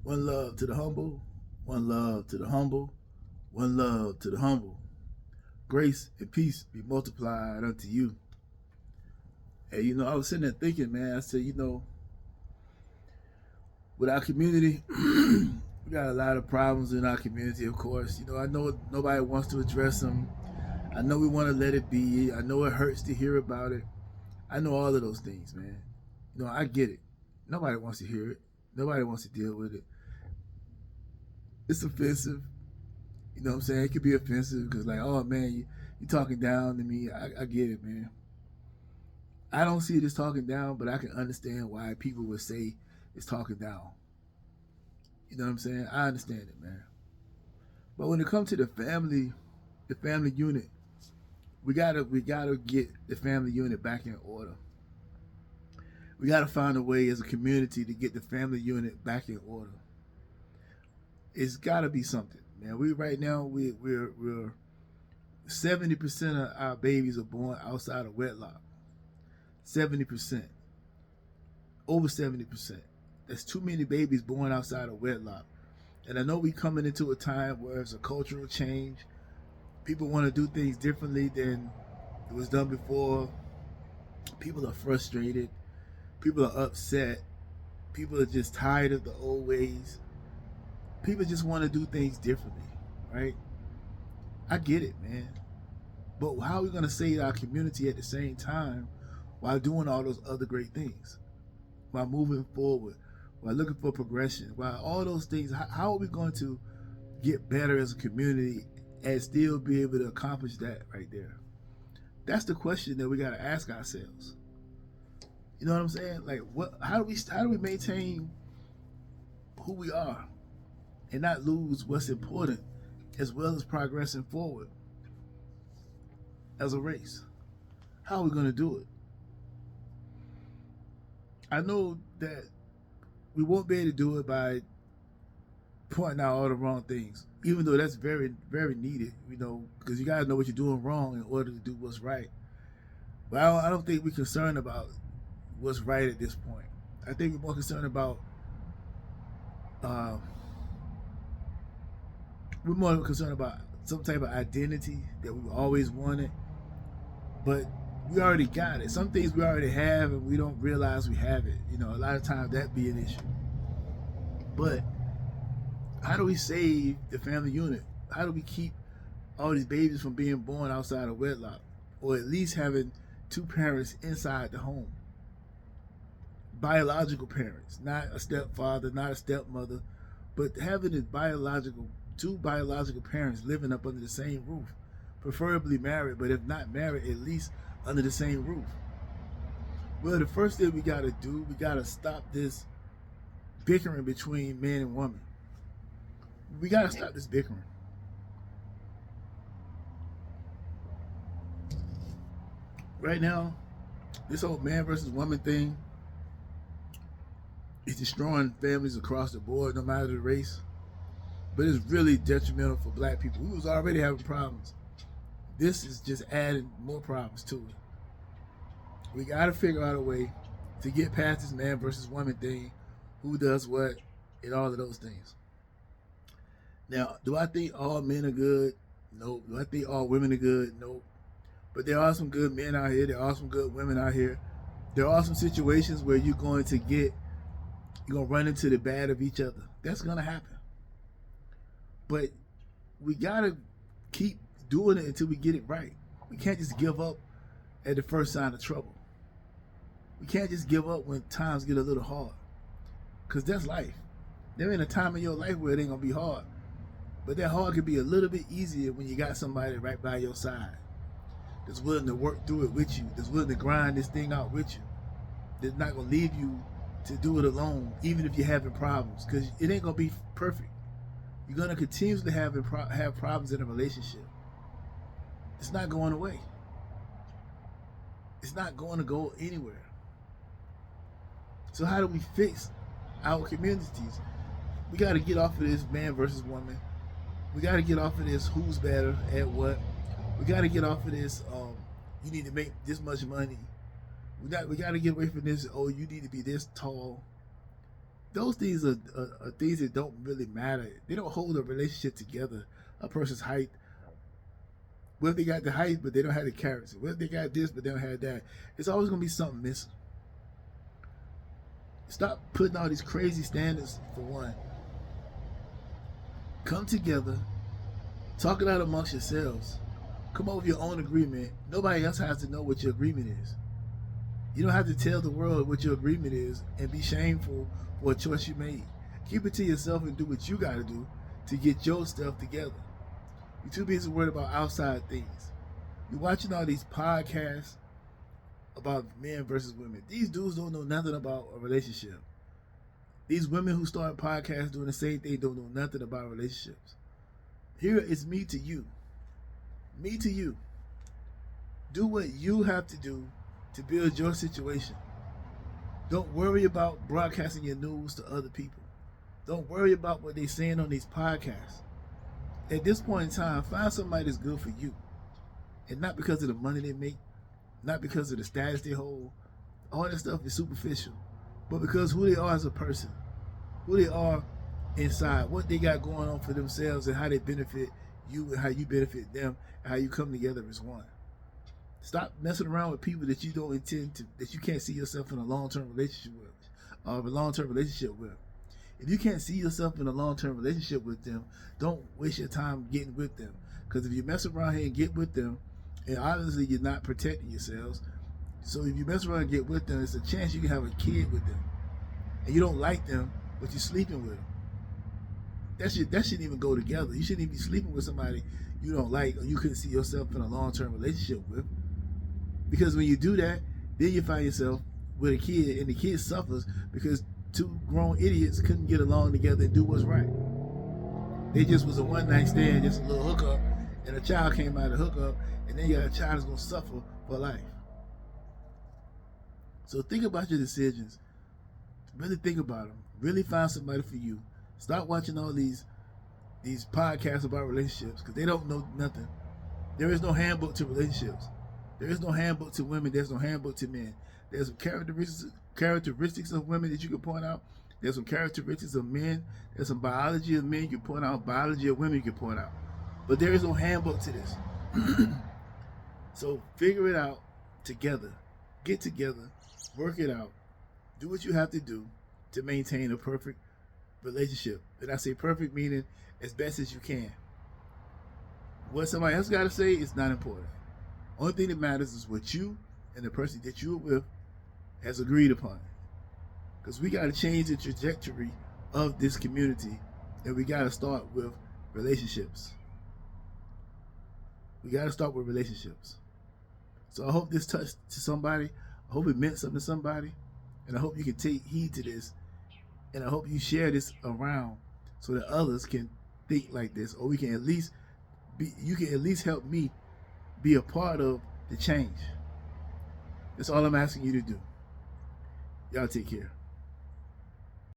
One love to the humble, one love to the humble, one love to the humble. Grace and peace be multiplied unto you. And I was sitting there thinking, man, I said, with our community, we got a lot of problems in our community, of course. I know nobody wants to address them. I know we want to let it be. I know it hurts to hear about it. I know all of those things, man. I get it. Nobody wants to hear it. Nobody wants to deal with it. It's offensive. You know what I'm saying? It could be offensive because, like, oh man, you talking down to me. I get it, man. I don't see it as talking down, but I can understand why people would say it's talking down. You know what I'm saying? I understand it, man. But when it comes to the family unit, we gotta get the family unit back in order. We gotta find a way as a community to get the family unit back in order. It's gotta be something, man. We right now we're 70% of our babies are born outside of wedlock. 70%, over 70%. That's too many babies born outside of wedlock. And I know we coming into a time where it's a cultural change. People want to do things differently than it was done before. People are frustrated. People are upset. People are just tired of the old ways. People just want to do things differently, right? I get it, man. But how are we going to save our community at the same time while doing all those other great things? While moving forward, while looking for progression, while all those things, how are we going to get better as a community and still be able to accomplish that right there? That's the question that we got to ask ourselves. You know what I'm saying? Like, what? How do we maintain who we are and not lose what's important, as well as progressing forward as a race? How are we going to do it? I know that we won't be able to do it by pointing out all the wrong things, even though that's very, very needed, because you got to know what you're doing wrong in order to do what's right. But I don't think we're concerned about what's right at this point. I think we're more concerned about, um, we're more concerned about some type of identity that we've always wanted, but we already got it. Some things we already have, and we don't realize we have it. A lot of times that be an issue. But how do we save the family unit? How do we keep all these babies from being born outside of wedlock, or at least having two parents inside the home? Biological parents, not a stepfather, not a stepmother, but having two biological parents living up under the same roof, preferably married, but if not married, at least under the same roof. Well, the first thing we got to do, we got to stop this bickering between man and woman. We got to stop this bickering. Right now, this whole man versus woman thing is destroying families across the board, no matter the race. But it's really detrimental for black people. We was already having problems. This is just adding more problems to it. We got to figure out a way to get past this man versus woman thing, who does what, and all of those things. Now, do I think all men are good? Nope. Do I think all women are good? Nope. But there are some good men out here. There are some good women out here. There are some situations where you're gonna run into the bad of each other. That's gonna happen. But we gotta keep doing it until we get it right. We can't just give up at the first sign of trouble. We can't just give up when times get a little hard, because that's life. There ain't a time in your life where it ain't gonna be hard, but that hard could be a little bit easier when you got somebody right by your side that's willing to work through it with you, that's willing to grind this thing out with you, that's not gonna leave you to do it alone, even if you're having problems, because it ain't gonna be perfect. You're gonna continuously have problems in a relationship. It's not going away. It's not going to go anywhere. So how do we fix our communities? We got to get off of this man versus woman. We got to get off of this who's better at what. We got to get off of this. You need to make this much money. We got to get away from this. Oh, you need to be this tall. Those things are things that don't really matter. They don't hold a relationship together. A person's height. What if they got the height but they don't have the character? What if they got this but they don't have that? It's always gonna be something missing. Stop putting all these crazy standards for one. Come together, talk it out amongst yourselves. Come up with your own agreement. Nobody else has to know what your agreement is. You don't have to tell the world what your agreement is and be shameful for a choice you made. Keep it to yourself and do what you got to do to get your stuff together. You're too busy worried about outside things. You're watching all these podcasts about men versus women. These dudes don't know nothing about a relationship. These women who start podcasts doing the same thing don't know nothing about relationships. Here it's me to you. Me to you. Do what you have to do to build your situation. Don't worry about broadcasting your news to other people. Don't worry about what they're saying on these podcasts. At this point in time, find somebody that's good for you. And not because of the money they make, not because of the status they hold. All that stuff is superficial. But because who they are as a person, who they are inside, what they got going on for themselves, and how they benefit you and how you benefit them, and how you come together as one. Stop messing around with people that you don't intend to, that you can't see yourself in a long-term relationship with, If you can't see yourself in a long-term relationship with them, don't waste your time getting with them. Because if you mess around here and get with them, and obviously you're not protecting yourselves, so if you mess around and get with them, it's a chance you can have a kid with them. And you don't like them, but you're sleeping with them. That shouldn't even go together. You shouldn't even be sleeping with somebody you don't like or you couldn't see yourself in a long-term relationship with. Because when you do that, then you find yourself with a kid, and the kid suffers because two grown idiots couldn't get along together and do what's right. They just was a one-night stand, just a little hookup, and a child came out of the hookup, and then you got a child that's going to suffer for life. So think about your decisions. Really think about them. Really find somebody for you. Stop watching all these podcasts about relationships because they don't know nothing. There is no handbook to relationships. There is no handbook to women. There's no handbook to men. There's some characteristics of women that you can point out. There's some characteristics of men. There's some biology of men you can point out. Biology of women you can point out. But there is no handbook to this. So figure it out together. Get together. Work it out. Do what you have to do to maintain a perfect relationship. And I say perfect meaning as best as you can. What somebody else got to say is not important. Only thing that matters is what you and the person that you're with has agreed upon. Because we got to change the trajectory of this community, and we got to start with relationships. We got to start with relationships. So I hope this touched to somebody. I hope it meant something to somebody. And I hope you can take heed to this. And I hope you share this around so that others can think like this, or we can at least you can at least help me be a part of the change. That's all I'm asking you to do. Y'all take care.